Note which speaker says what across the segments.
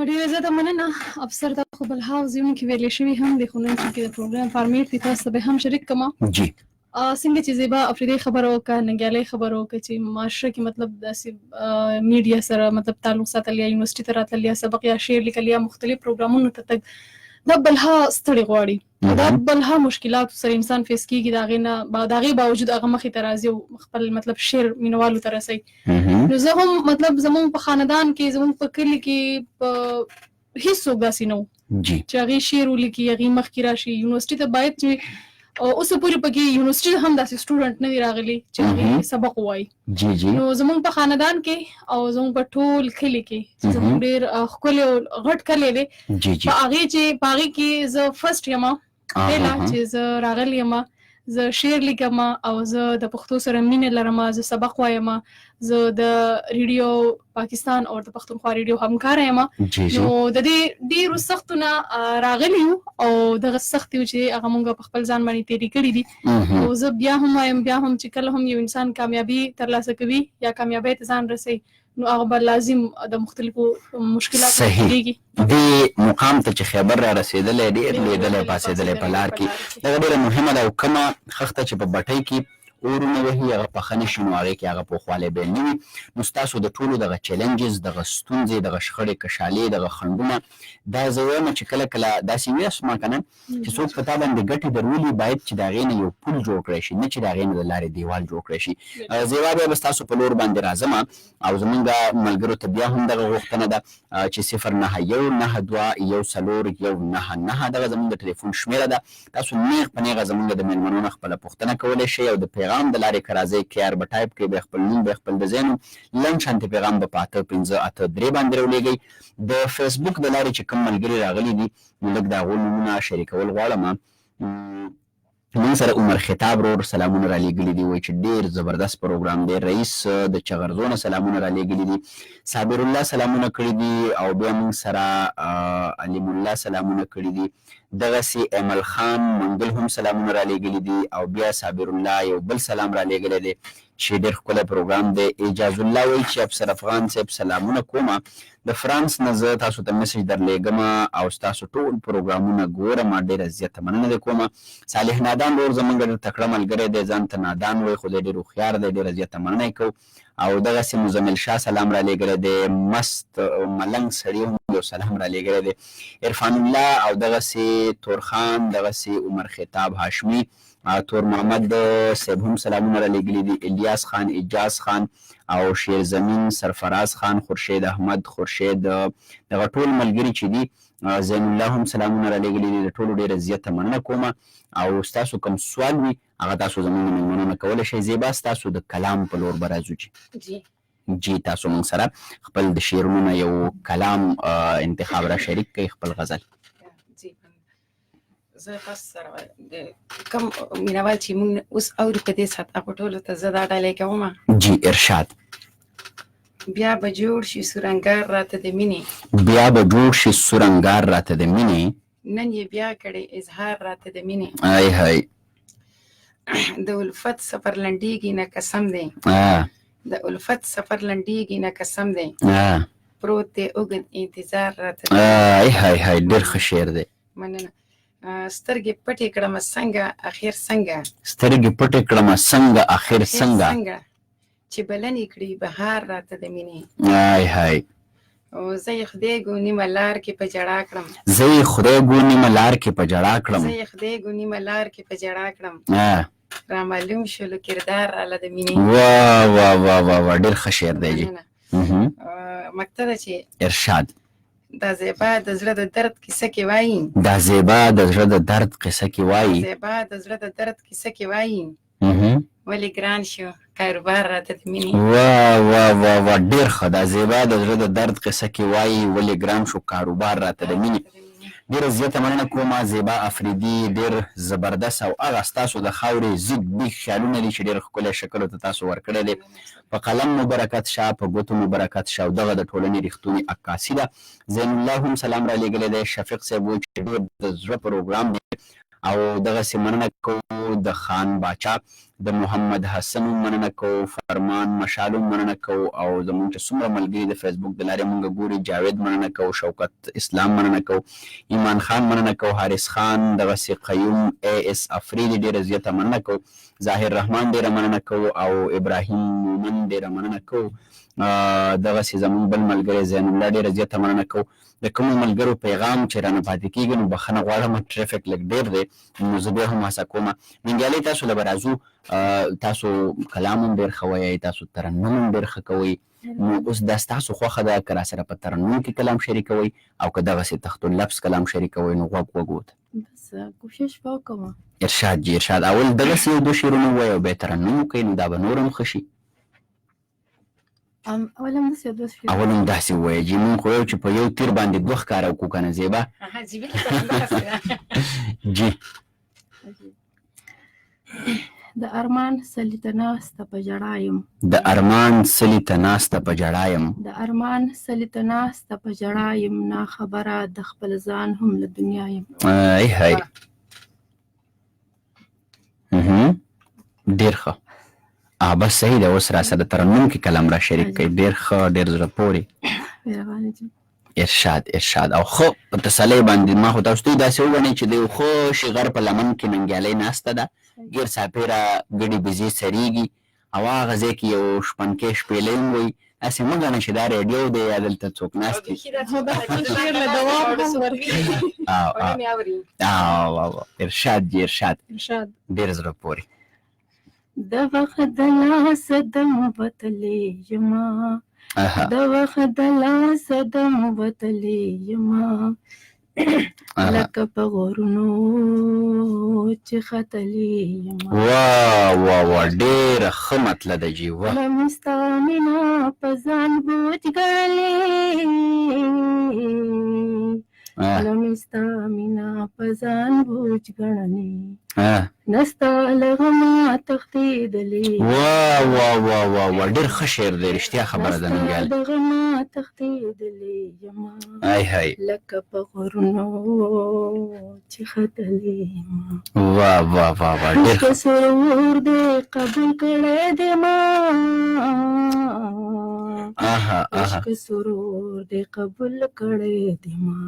Speaker 1: ډیره زیاته مننه افسر ته. خو بل هاوزونه کې ویلې شوي هم د خو نن چې د پروګرام فارمیټ دي تاسو به هم شریک کما
Speaker 2: جی
Speaker 1: څنګه چې زیبا افریدي خبرو وکړه ننګیالي خبرو وکړه چې معاشره کې مطلب داسې میډیا سره مطلب تعلق ساتل یا یونیورسيټي ته راتلل یا سبق یا شعر لیکل یا مختلف پروګرامونو ته تګ دا بلها ستړي غواړي دا بلها مشکلات سره انسان فیس کیږي دا غینه دا غي باوجود هغه مخې ته راځي خپل مطلب شعر مینوالو ته رسي. نو زه هم مطلب زمون په خاندان کې زمون په کلی کې هیڅ داسې نو
Speaker 2: جی
Speaker 1: چې هغه شعر ولیکي هغه مخ کې راشي یونیورسيټي ته باید چې اوس پورې پکې یونیورسيټي هم داسې سټوډنټ نه دی راغلي چې هغه سبق وایي.
Speaker 2: جی جی
Speaker 1: نو زمون په خاندان کې او زمون په ټول کلی کې زمون ډیر خپل غټ کلی دی
Speaker 2: جی جی
Speaker 1: په هغه چې په هغه کې زه فرست یم پهلا چې زه راغلی یم زه شعر لیکم او زه د پښتو سره مینه لرم زه سبق وایم زه د ریډیو پاکستان او د پښتونخوا ریډیو همکار یم. نو د دې ډیرو سختونه راغلی او دغه سختي چې هغه مونږ په خپل ځان باندې تیری کړی دي او زه بیا هم چې کله هم یو انسان کامیابی ترلاسه کوي یا کامیابی ته ځان رسي نو هغه لازم د مختلفو مشکلاتو کېږي.
Speaker 2: د مقام ته چې خبر را رسیدلې ډېر لیدلې پاسېدلې په لار کې دا ډېره مهمه ده او کومه خخته چې په بټۍ کې اورونه وهي هغه پخه نشي نو هغې کې هغه پوخوالی بیل نه وي نو ستاسو د ټولو دغه چیلنجز دغه ستونزې دغه شخړې کشالې دغه خنډونه دا زه وایم چې کله کله داسې وي اسما که نه چې څوک په تا باندې ګټې درولي باید چې د هغې نه یو پول جوړ کړی شي نه چې د هغې نه د لارې دیوال جوړ کړی شي. زیوا بیا به ستاسو په لور باندې راځم او زمونږ ملګرو ته بیا هم دغه غوښتنه ده چې 09192 دغه زمونږ د ټلیفون شمېره ده تاسو نیغ په نیغه زمونږ د مېلمنو نه خپله پوښتنه کولی شئ او د پیغام د لارې که راځئ کیار به ټایپ کړئ بیا خپل نوم بیا خپل د ځای نوم لنډ شانتې پیغام به په 8583 باندې راولېږئ. د فیسبوک د لارې چې کوم ملګري راغلي دي نو لږ د هغو نومونه شریکول غواړم. نن سره عمر خطاب رور سلامونه را لیږلي دي وایي چې ډېر زبردست پروګرام دی. رئیس د چغرزو نه سلامونه را لیږلي دي. صابر الله سلامونه کړي دي او بیا موږ سره علیم الله سلامونه کړي دي. دغسې ایمل خان منګل هم سلامونه را لیږلي دي او بیا صابر الله یو بل سلام را لیږلی دی چې ډېر ښکلی پروګرام دی. اعجاز الله وایي چې افسر افغان صاحب سلامونه کومه د فرانس نه زه تاسو ته میسج درلیږم او ستاسو ټول پروګرامونه ګورم ډېره زیاته مننه دې کومه. صالح نادان ورور زموږ ډېر تکړه ملګری دی ځان ته نادان وایي خو دی ډېر هوښیار دی ډېره زیاته مننه یې کوو. او دغسې مزمل شاه سلام را لیږلی دی. مست ملنګ سړي هم یو سلام را لیږلی دی. عرفان الله او دغسې تورخان دغسې عمر خطاب هاشمي تور محمد صاحب هم سلامونه را لیږلي دي. الیاس خان اجاز خان او شیر زمین سرفراز خان خورشید احمد خورشید دغه ټول ملګري چې دي زین الله هم سلامونه را لیږلي دي. د ټولو ډېره زیاته مننه کومه او ستاسو کوم سوال وي هغه تاسو زموږ مېلمنو نه کولی شئ. زیبا ستاسو د کلام په لور به راځو. جی تاسو موږ سره خپل د شعرونو نه یو کلام انتخاب را شریک کړئ خپل غزل.
Speaker 3: زه بس سره کوم مینوال چې موږ اوس اورو په دې ساعت هغو ټولو ته زه دا ډالۍ کوم.
Speaker 2: جی ارشاد.
Speaker 3: بیا به جوړ شي سورنګار راته د مینې
Speaker 2: بیا به جوړ شي سورنګار راته د مینې
Speaker 3: نن یې بیا کړی اظهار راته د مینې
Speaker 2: ای هی
Speaker 3: د الفت سفر لنډیږي نه قسم دی د الفت سفر لنډیږي نه قسم دی پروت دی اوږد انتظار راته
Speaker 2: ای هی هی ډېر ښه شعر دی.
Speaker 3: مننه. سترګې پټې کړم څنګه اخر څنګه
Speaker 2: سترګې پټې کړم څنګه اخر څنګه
Speaker 3: چې بلنې کړي بهار راته د مینې
Speaker 2: ای هی
Speaker 3: او زه یې خدای ګو نیمه لار کې په ژړا کړم
Speaker 2: زه یې خدای ګو نیمه لار کې په ژړا کړم
Speaker 3: زه یې خدای ګو نیمه لار کې په ژړا کړم را معلوم شولو کردار راله د مینې.
Speaker 2: واه واه واه واه واه ډېر ښه شعر دی جی.
Speaker 3: مقصده چې
Speaker 2: ارشاد.
Speaker 3: دا زیبا د زړه د درد کیسه کې وایي
Speaker 2: دا زیبا د زړه د درد قصه کې وایي
Speaker 3: زیبا د زړه د درد کیسه کې وایي ولې ګران شو کاروبار راته د مینې.
Speaker 2: واه واه واه واه ډېر ښه. دا زیبا د زړه د درد قصه کې وایي ولې ګران شو کاروبار راته د مینې. ډېره زیاته مننه کومه زیبا افریدي ډېر زبردست او هغه ستاسو د خاورې زیږ بیږ خیالونه دي چې ډېر ښکلی شکل ورته تاسو ورکړی دی. په قلم مو برکت شه په ګوتو مو برکت شه او دغه د ټولنې رښتونې عکاسي ده. زین الله هم سلام را لیږلی دی. شفیق صاحب وایي چې ډېر د زړه پروګرام دی او دغسې مننه کوو د خان باچا د محمد حسن هم مننه کوو، فرمان مشال هم مننه کوو، او زمونږ چې څومره ملګري د فیسبوک د لارې مونږ ګوري، جاوید مننه کوو، شوکت اسلام مننه کوو، ایمان خان مننه کوو، حارث خان، دغسې قیوم AS افریدي ډېره زیاته مننه کوو، ظاهر رحمان ډېره مننه کوو، او ابراهیم مومن ډېره مننه کوو. دغسې زمونږ بل ملګری زین الله ډېره زیاته مننه کوو. د کومو ملګرو پیغام چې رانه پاتې کېږي نو بخښنه غواړم، ټریفک لږ ډېر دی، نو زه بیا هم هڅه کوم. ننګیالۍ تاسو له به راځو، تاسو کلام هم ډېر ښه وایئ، تاسو ترنم هم ډېر ښه کوئ. نو اوس دا ستاسو خوښه ده که راسره په ترنم کې کلام شریکوئ او که دغسې تخت اللفظ کلام شریکوئ، نو غوږ وته.
Speaker 1: بس کوشش به وکړم.
Speaker 2: ارشاد جي ارشاد. اول دغسې یو دوه شعرونه ووایئ او بیا ترنم وکړئ، نو دا به نور هم ښه شي.
Speaker 1: اول هم داسې دوه شعر
Speaker 2: اول هم داسې ووایئ جي، مونږ خو یو چې په یو تیر باندې دوه ښکاره وکړو که نه زیبا جي.
Speaker 1: د ارمان سلي ته ناسته په ژړا یم،
Speaker 2: د ارمان سلي ته ناسته په ژړا یم،
Speaker 1: د ارمان سلي ته ناسته په ژړا یم، ناخبره د خپل ځان هم له دنیا یم.
Speaker 2: ای هی ډېر ښه. بس صحیح ده. اوس را سره ترنم کې کلام را شریک کړئ. ډېر ښه، ډېر زړه پورې.
Speaker 1: مهرباني جي.
Speaker 2: ارشاد ارشاد. او ښه په تسلۍ باندې ما خو تاسو ته داسې وګڼئ چې د یو ښه شغر په لمن کې ننګیالۍ ناسته ده، ګیر ساپېره ګډې بزې سریږي، او هغه ځای کې یو شپنکۍ شپېلۍ هم وایي. داسې مه ګڼئ چې دا ریډیو دی یا دلته څوک ناست دي. ارشاد جي ارشاد. ډېر زړه پورې.
Speaker 1: د وخت د لاسه دم وتلی یما، د وخت د لاسه دم وتلی یما، لکه په غرونو چې ختلی یما.
Speaker 2: واه واه واه ډېره ښه مطلب ده جي. واه
Speaker 1: لمې ستا مینه په ځان بوج ګڼلې، لمې ستا مینه په ځان بوج ګڼلې، نستا له غمه تښتېدلې.
Speaker 2: واه واه واه واه واه ډېر ښه شعر دی، رښتیا خبره ده ننګیال.
Speaker 1: نستا له غمه تښتېدلې یما،
Speaker 2: ای هی
Speaker 1: لکه په غرونو چې ختلې یما.
Speaker 2: واه واه واه واه ډېر ښه.
Speaker 1: سرور دې قبول کړی دې ما، عشق سرور دې قبول کړی دې ما،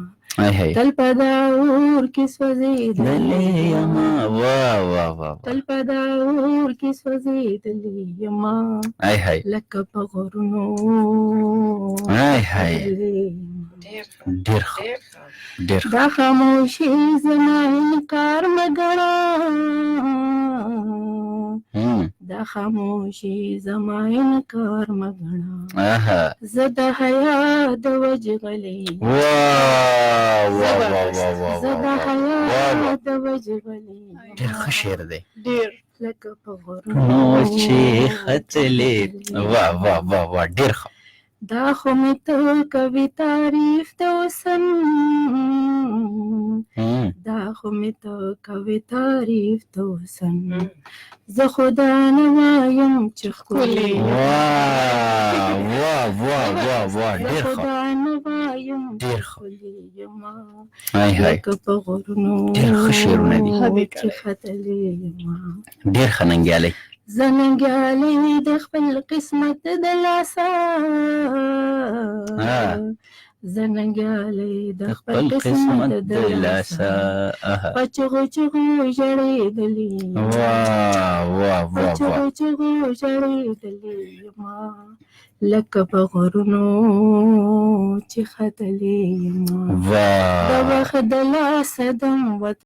Speaker 1: تل په دا اور کې سوځېدلې یما.
Speaker 2: واه واه واه
Speaker 1: تل په دا اور کې سوځېدلې یما،
Speaker 2: ای هی
Speaker 1: لکه په غرونو
Speaker 2: ای هی ډېر ښه ډېر ښه.
Speaker 1: دا خاموشي زما انکار مه ګڼه، دا خاموشي زما انکار مه ګڼه، زه د حیا د وجې غلی،
Speaker 2: واه واه واه واه
Speaker 1: زه د حیا
Speaker 2: واه
Speaker 1: د وجې غلی،
Speaker 2: ډېر ښه شعر دی.
Speaker 1: ډېر لکه په
Speaker 2: نو
Speaker 1: غرونو
Speaker 2: چې ختلې. واه واه واه واه ډېر ښه.
Speaker 1: دا خو مې ته کوي تعریف د حسن، دا خو مې ته کوي تعریف د حسن، زه خو دا نه وایم چې ښکلې،
Speaker 2: واه واه واه واه واه
Speaker 1: زه
Speaker 2: ډېر
Speaker 1: خو
Speaker 2: ښه
Speaker 1: دا نه وایم
Speaker 2: ډېر
Speaker 1: چې
Speaker 2: ښه.
Speaker 1: ښکلې یما،
Speaker 2: ای هی
Speaker 1: لکه په غرونو
Speaker 2: ډېر ښه شعرونه دي.
Speaker 1: چې ختلې یما.
Speaker 2: ډېر ښه ننګیالۍ.
Speaker 1: زه ننګیالۍ د خپل قسمت د لاسه، زه ننګیالۍ د خپل قسمت د لاسه، په چغو چغو ژړېدلې،
Speaker 2: واه واه
Speaker 1: په
Speaker 2: واه
Speaker 1: چغو
Speaker 2: واه
Speaker 1: چغو ژړېدلې یما، لکه په غرونو چې ختلې یما. د
Speaker 2: واه
Speaker 1: وخت د لاسه دم